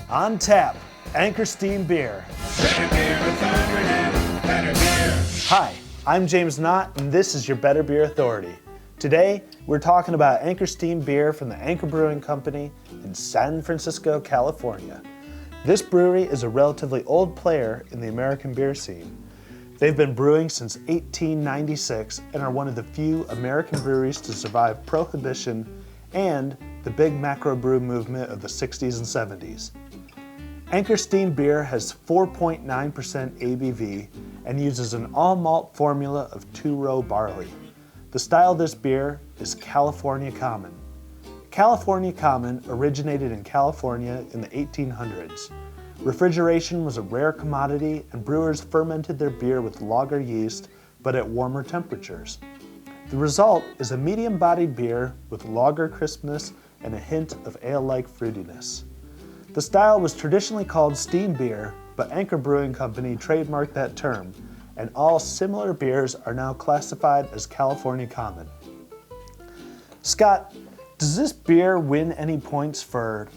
On tap, Anchor Steam Beer. Better beer authority, better beer. Hi, I'm James Knott, and this is your Better Beer Authority. Today, we're talking about Anchor Steam Beer from the Anchor Brewing Company in San Francisco, California. This brewery is a relatively old player in the American beer scene. They've been brewing since 1896 and are one of the few American breweries to survive prohibition and the big macrobrew movement of the 60s and 70s. Anchor Steam Beer has 4.9% ABV and uses an all-malt formula of two-row barley. The style of this beer is California Common. California Common originated in California in the 1800s. Refrigeration was a rare commodity, and brewers fermented their beer with lager yeast, but at warmer temperatures. The result is a medium-bodied beer with lager crispness and a hint of ale-like fruitiness. The style was traditionally called steam beer, but Anchor Brewing Company trademarked that term, and all similar beers are now classified as California Common. Scott, does this beer win any points for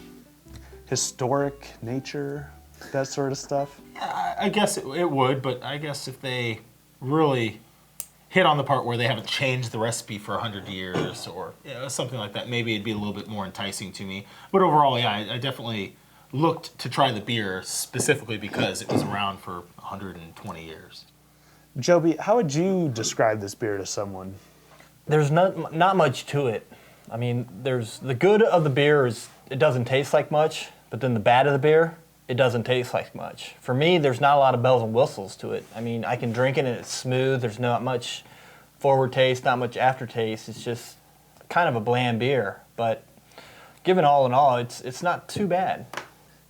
historic nature, that sort of stuff? I guess it would, but I guess if they really hit on the part where they haven't changed the recipe for 100 years or something like that, maybe it'd be a little bit more enticing to me. But overall, yeah, I definitely looked to try the beer specifically because it was around for 120 years. Joby, how would you describe this beer to someone? There's not much to it. I mean, there's the good of the beer is it doesn't taste like much, but then the bad of the beer, it doesn't taste like much. For me, there's not a lot of bells and whistles to it. I mean, I can drink it and it's smooth. There's not much forward taste, not much aftertaste. It's just kind of a bland beer. But given all in all, it's not too bad.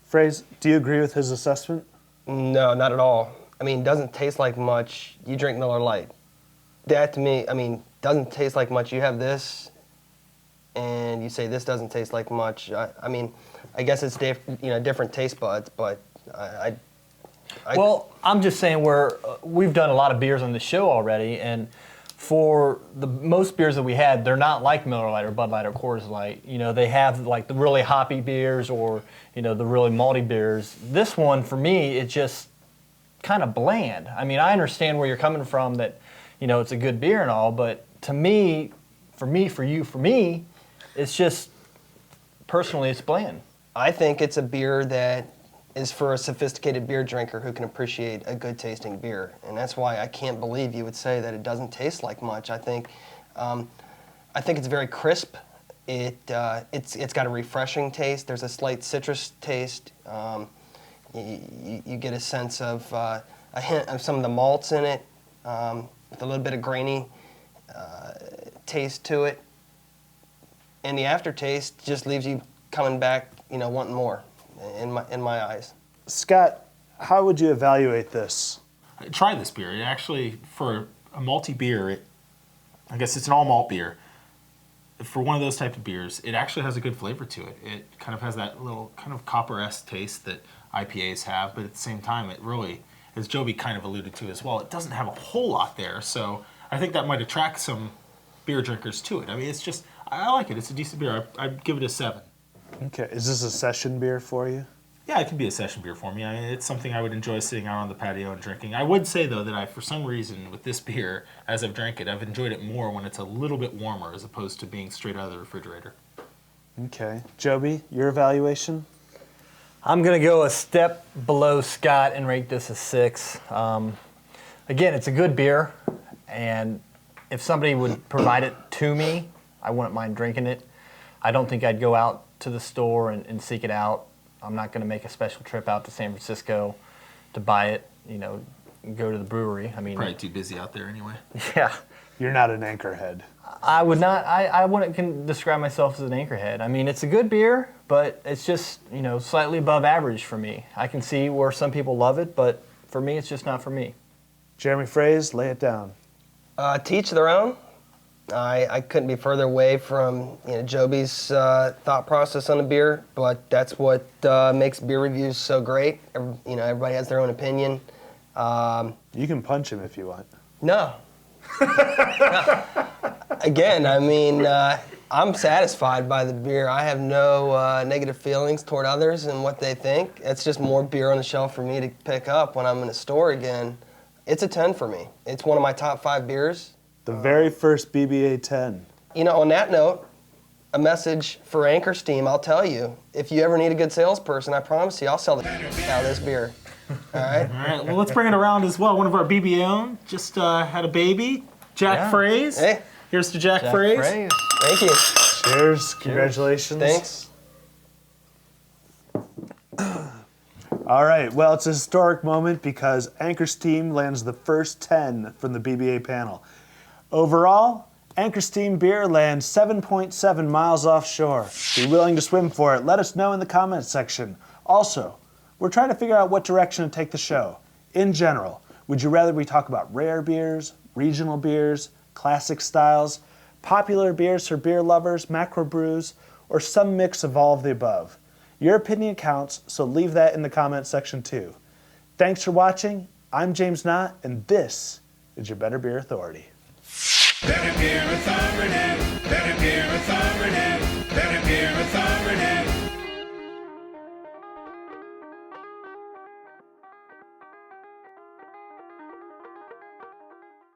Fraze, do you agree with his assessment? No, not at all. I mean, doesn't taste like much. You drink Miller Lite. That to me, I mean, doesn't taste like much. You have this, and you say this doesn't taste like much. I mean, I guess it's different taste buds, but Well, I'm just saying we've done a lot of beers on the show already, and for the most beers that we had, they're not like Miller Lite or Bud Light or Coors Light. You know, they have like the really hoppy beers or, the really malty beers. This one, for me, it's just kind of bland. I mean, I understand where you're coming from that, it's a good beer and all, but to me, for me, it's just, personally, it's bland. I think it's a beer that is for a sophisticated beer drinker who can appreciate a good tasting beer, and that's why I can't believe you would say that it doesn't taste like much. I think it's very crisp. It's got a refreshing taste. There's a slight citrus taste. You get a sense of a hint of some of the malts in it, with a little bit of grainy taste to it, and the aftertaste just leaves you coming back, wanting more. In my eyes. Scott, how would you evaluate this? Try this beer. It actually, for a malty beer, I guess it's an all-malt beer. For one of those type of beers, it actually has a good flavor to it. It kind of has that little kind of copper-esque taste that IPAs have, but at the same time, it really, as Joby kind of alluded to as well, it doesn't have a whole lot there, so I think that might attract some beer drinkers to it. I mean, it's just, I like it. It's a decent beer. I'd give it a 7. Okay, is this a session beer for you? Yeah, it can be a session beer for me. I mean, it's something I would enjoy sitting out on the patio and drinking. I would say, though, that for some reason, with this beer, as I've drank it, I've enjoyed it more when it's a little bit warmer as opposed to being straight out of the refrigerator. Okay. Joby, your evaluation? I'm going to go a step below Scott and rate this a 6. Again, it's a good beer, and if somebody would provide it to me, I wouldn't mind drinking it. I don't think I'd go out to the store and seek it out. I'm not going to make a special trip out to San Francisco to buy it, go to the brewery. I mean, probably too busy out there anyway. Yeah. You're not an anchorhead. I would not, I wouldn't describe myself as an anchorhead. I mean, it's a good beer, but it's just, slightly above average for me. I can see where some people love it, but for me, it's just not for me. Jeremy Fraze, lay it down. To each their own. I couldn't be further away from Joby's thought process on a beer, but that's what makes beer reviews so great. Everybody has their own opinion. You can punch him if you want. No. Again, I mean, I'm satisfied by the beer. I have no negative feelings toward others and what they think. It's just more beer on the shelf for me to pick up when I'm in a store again. It's a 10 for me. It's one of my top 5 beers. The very first BBA 10. You know, on that note, a message for Anchor Steam, I'll tell you, if you ever need a good salesperson, I promise you, I'll sell the out of this beer. All right? All right, well, let's bring it around as well. One of our BBA own just had a baby, Jack Fraze. Hey. Here's to Jack Fraze. Thank you. Cheers. Congratulations. Thanks. All right, well, it's a historic moment because Anchor Steam lands the first 10 from the BBA panel. Overall, Anchor Steam beer lands 7.7 miles offshore. If you're willing to swim for it, let us know in the comments section. Also, we're trying to figure out what direction to take the show. In general, would you rather we talk about rare beers, regional beers, classic styles, popular beers for beer lovers, macrobrews, or some mix of all of the above? Your opinion counts, so leave that in the comments section too. Thanks for watching. I'm James Knott, and this is your Better Beer Authority. Better Beer Authority.